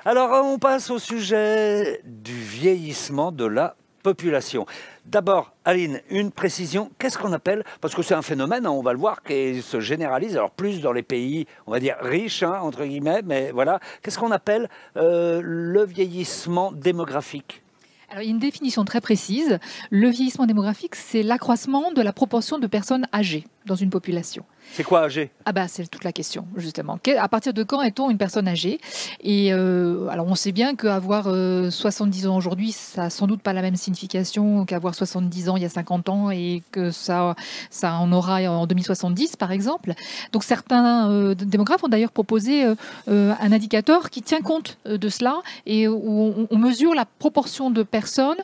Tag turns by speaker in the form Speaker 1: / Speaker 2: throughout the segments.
Speaker 1: Alors, on passe au sujet du vieillissement de la population. D'abord, Aline, une précision, qu'est-ce qu'on appelle, parce que c'est un phénomène, hein, on va le voir, qui se généralise, alors plus dans les pays, on va dire, riches, hein, entre guillemets, mais voilà, qu'est-ce qu'on appelle le vieillissement démographique?
Speaker 2: Alors, il y a une définition très précise. Le vieillissement démographique, c'est l'accroissement de la proportion de personnes âgées dans une population.
Speaker 1: C'est quoi âgé?
Speaker 2: Ah bah c'est toute la question, justement. À partir de quand est-on une personne âgée? Et alors on sait bien qu'avoir 70 ans aujourd'hui, ça n'a sans doute pas la même signification qu'avoir 70 ans il y a 50 ans et que ça en aura en 2070 par exemple. Donc certains démographes ont d'ailleurs proposé un indicateur qui tient compte de cela et où on mesure la proportion de personnes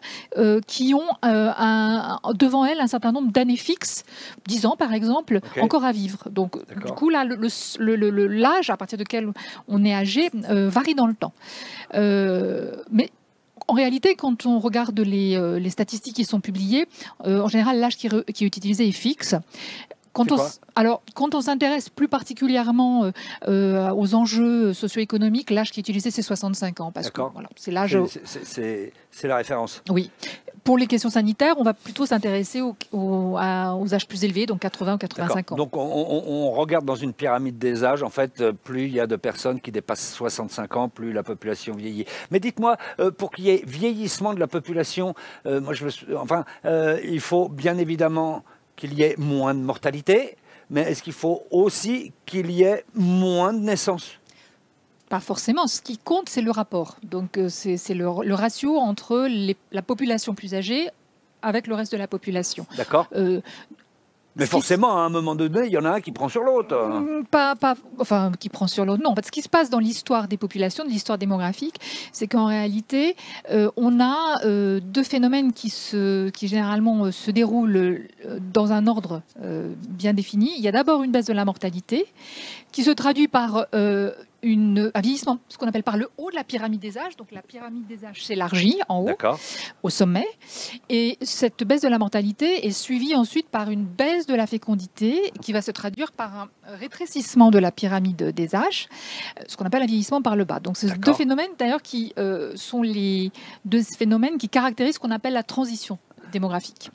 Speaker 2: qui ont devant elles un certain nombre d'années fixes, 10 ans par exemple,
Speaker 1: Okay.
Speaker 2: encore à vivre. Donc, du coup, là, l'âge à partir duquel on est âgé varie dans le temps. Mais en réalité, quand on regarde les statistiques qui sont publiées, en général, l'âge qui est utilisé est fixe. Quand on s'intéresse plus particulièrement aux enjeux socio-économiques, l'âge qui est utilisé, c'est 65 ans. Parce que voilà, c'est l'âge.
Speaker 1: C'est la référence.
Speaker 2: Oui. Pour les questions sanitaires, on va plutôt s'intéresser aux âges plus élevés, donc 80 ou 85 ans.
Speaker 1: Donc on regarde dans une pyramide des âges, en fait, plus il y a de personnes qui dépassent 65 ans, plus la population vieillit. Mais dites-moi, pour qu'il y ait vieillissement de la population, il faut bien évidemment qu'il y ait moins de mortalité, mais est-ce qu'il faut aussi qu'il y ait moins de naissances?
Speaker 2: Pas forcément. Ce qui compte, c'est le rapport. Donc, c'est le ratio entre la population plus âgée avec le reste de la population.
Speaker 1: D'accord. Mais forcément, à un moment donné, il y en a un qui prend sur l'autre.
Speaker 2: Enfin, qui prend sur l'autre. Non, parce que ce qui se passe dans l'histoire des populations, de l'histoire démographique, c'est qu'en réalité, on a deux phénomènes qui généralement se déroulent dans un ordre bien défini. Il y a d'abord une baisse de la mortalité, qui se traduit par un vieillissement, ce qu'on appelle par le haut de la pyramide des âges. Donc la pyramide des âges s'élargit en haut, au sommet. Et cette baisse de la mortalité est suivie ensuite par une baisse de la fécondité qui va se traduire par un rétrécissement de la pyramide des âges, ce qu'on appelle un vieillissement par le bas. Donc ces deux phénomènes d'ailleurs qui sont les deux phénomènes qui caractérisent ce qu'on appelle la transition démographique.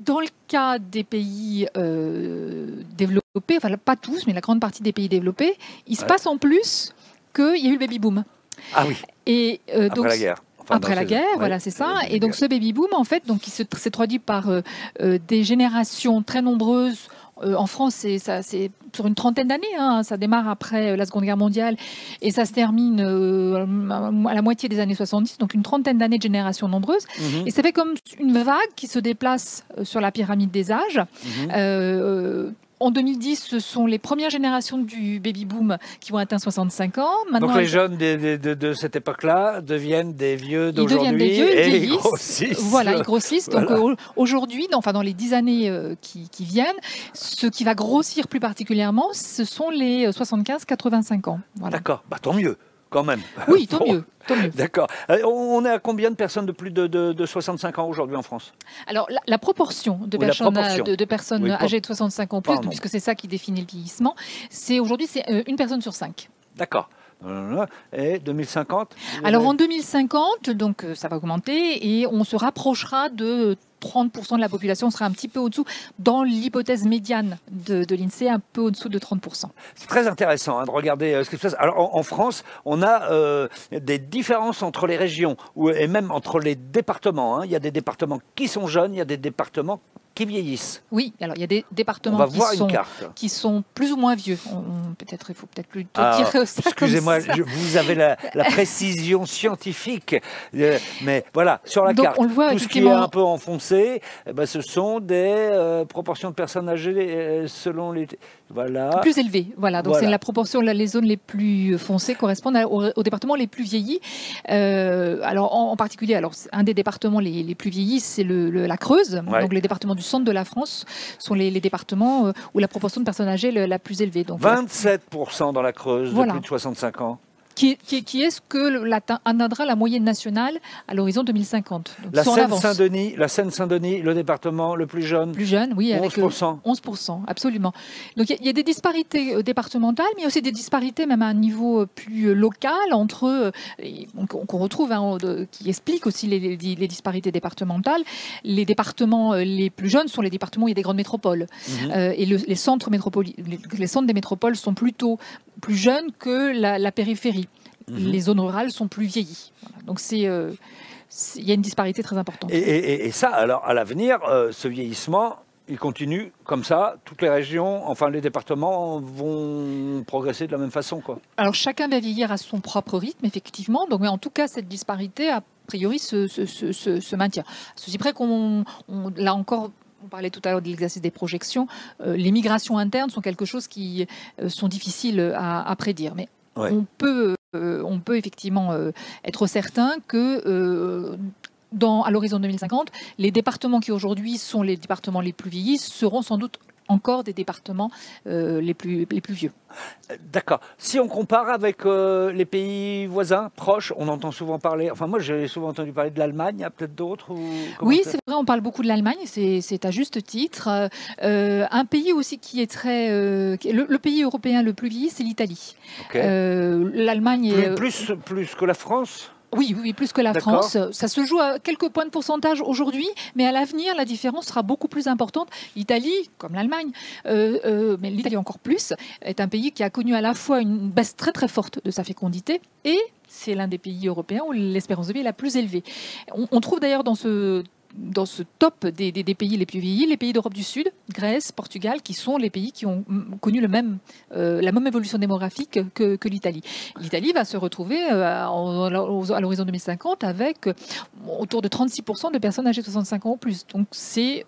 Speaker 2: Dans le cas des pays développés, enfin pas tous, mais la grande partie des pays développés, il se passe en plus qu'il y a eu le baby-boom.
Speaker 1: Ah oui,
Speaker 2: et,
Speaker 1: après la guerre.
Speaker 2: Enfin, après la guerre, voilà, c'est ça. Et donc ce baby-boom, en fait, donc, il s'est traduit par des générations très nombreuses. En France, c'est sur une trentaine d'années. Hein, ça démarre après la Seconde Guerre mondiale et ça se termine à la moitié des années 70, donc une trentaine d'années de générations nombreuses. Et ça fait comme une vague qui se déplace sur la pyramide des âges. En 2010, ce sont les premières générations du baby-boom qui vont atteindre 65 ans. Maintenant,
Speaker 1: donc les jeunes de cette époque-là deviennent des vieux d'aujourd'hui
Speaker 2: et
Speaker 1: ils grossissent.
Speaker 2: Voilà, ils grossissent.
Speaker 1: Voilà.
Speaker 2: Donc aujourd'hui, dans les 10 années qui viennent, ce qui va grossir plus particulièrement, ce sont les 75-85 ans. Voilà.
Speaker 1: D'accord, bah, tant mieux. Quand même.
Speaker 2: Oui, tant mieux.
Speaker 1: D'accord. On est à combien de personnes de plus de 65 ans aujourd'hui en France?
Speaker 2: Alors, la proportion de personnes âgées de 65 ans ou plus, puisque c'est ça qui définit le vieillissement, aujourd'hui, c'est une personne sur 5.
Speaker 1: D'accord. Et 2050?
Speaker 2: Alors, en 2050, donc, ça va augmenter et on se rapprochera de 30% de la population, sera un petit peu au-dessous, dans l'hypothèse médiane de l'INSEE, un peu au-dessous de 30%.
Speaker 1: C'est très intéressant de regarder ce qui se passe. Alors en France, on a des différences entre les régions et même entre les départements. Hein. Il y a des départements qui sont jeunes, il y a des départements qui vieillissent.
Speaker 2: Oui, alors il y a des départements qui sont plus ou moins vieux. Il faut peut-être plutôt dire ça.
Speaker 1: Excusez-moi, vous avez la précision scientifique. Mais voilà, sur la carte,
Speaker 2: on le voit,
Speaker 1: tout ce qui est un peu enfoncé, ce sont des proportions de personnes âgées selon les... Voilà.
Speaker 2: Plus élevées, voilà. Donc c'est la proportion, les zones les plus foncées correspondent aux départements les plus vieillis. Alors en particulier, un des départements les plus vieillis, c'est la Creuse. Ouais. Donc les départements du centre de la France sont les départements où la proportion de personnes âgées la plus élevée. Donc
Speaker 1: 27% dans la Creuse de plus de 65 ans.
Speaker 2: qui est ce que atteindra la moyenne nationale à l'horizon 2050. Donc,
Speaker 1: la Seine-Saint-Denis, le département le plus jeune.
Speaker 2: Plus jeune, oui, avec
Speaker 1: 11%.
Speaker 2: 11%, absolument. Donc il y a des disparités départementales, mais il y a aussi des disparités même à un niveau plus local entre qu'on retrouve, qui expliquent aussi les disparités départementales. Les départements les plus jeunes sont les départements où il y a des grandes métropoles. Et les centres des métropoles sont plutôt plus jeunes que la périphérie. Les zones rurales sont plus vieillies. Voilà. Donc il y a une disparité très importante.
Speaker 1: Et ça, alors à l'avenir, ce vieillissement, il continue comme ça. Toutes les régions, enfin les départements vont progresser de la même façon, quoi. Alors
Speaker 2: chacun va vieillir à son propre rythme, effectivement. Donc, mais en tout cas, cette disparité, a priori, se maintient. Ceci près là encore. On parlait tout à l'heure de l'exercice des projections. Les migrations internes sont quelque chose qui sont difficiles à prédire. Mais on peut effectivement être certain que à l'horizon 2050, les départements qui aujourd'hui sont les départements les plus vieillis seront sans doute encore des départements les plus vieux.
Speaker 1: D'accord. Si on compare avec les pays voisins, proches, on entend souvent parler, enfin moi j'ai souvent entendu parler de l'Allemagne, il y a peut-être d'autres
Speaker 2: Oui, c'est vrai, on parle beaucoup de l'Allemagne, c'est à juste titre. Un pays aussi qui est très... le pays européen le plus vieilli, c'est l'Italie. L'Allemagne est...
Speaker 1: Plus que la France ?
Speaker 2: Oui, plus que la France. Ça se joue à quelques points de pourcentage aujourd'hui, mais à l'avenir, la différence sera beaucoup plus importante. L'Italie, comme l'Allemagne, mais l'Italie encore plus, est un pays qui a connu à la fois une baisse très très forte de sa fécondité et c'est l'un des pays européens où l'espérance de vie est la plus élevée. On trouve d'ailleurs dans ce top des pays les plus vieillis, les pays d'Europe du Sud, Grèce, Portugal, qui sont les pays qui ont connu la même évolution démographique que l'Italie. L'Italie va se retrouver à l'horizon 2050 avec autour de 36% de personnes âgées de 65 ans ou plus. Donc c'est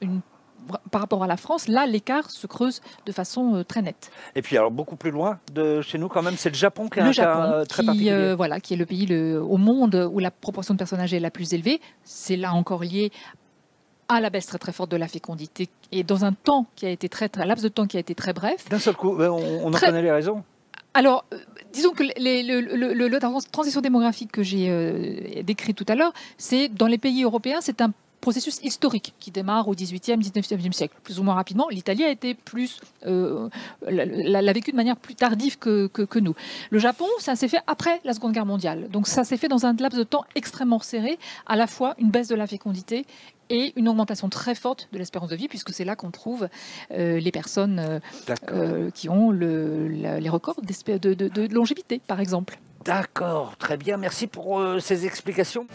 Speaker 2: par rapport à la France, là, l'écart se creuse de façon très nette.
Speaker 1: Et puis, alors, beaucoup plus loin de chez nous, quand même, c'est le Japon qui a un cas très particulier.
Speaker 2: Qui est le pays au monde où la proportion de personnes âgées est la plus élevée. C'est là encore lié à la baisse très très forte de la fécondité et dans un temps qui a été un laps de temps qui a été très bref.
Speaker 1: D'un seul coup, on en connaît les raisons.
Speaker 2: Alors, disons que la transition démographique que j'ai décrit tout à l'heure, c'est dans les pays européens, c'est un processus historique qui démarre au XVIIIe, XIXe siècle, plus ou moins rapidement. L'Italie a été l'a vécu de manière plus tardive que nous. Le Japon, ça s'est fait après la Seconde Guerre mondiale. Donc ça s'est fait dans un laps de temps extrêmement serré, à la fois une baisse de la fécondité et une augmentation très forte de l'espérance de vie, puisque c'est là qu'on trouve les personnes qui ont les records de longévité, par exemple.
Speaker 1: D'accord, très bien. Merci pour ces explications.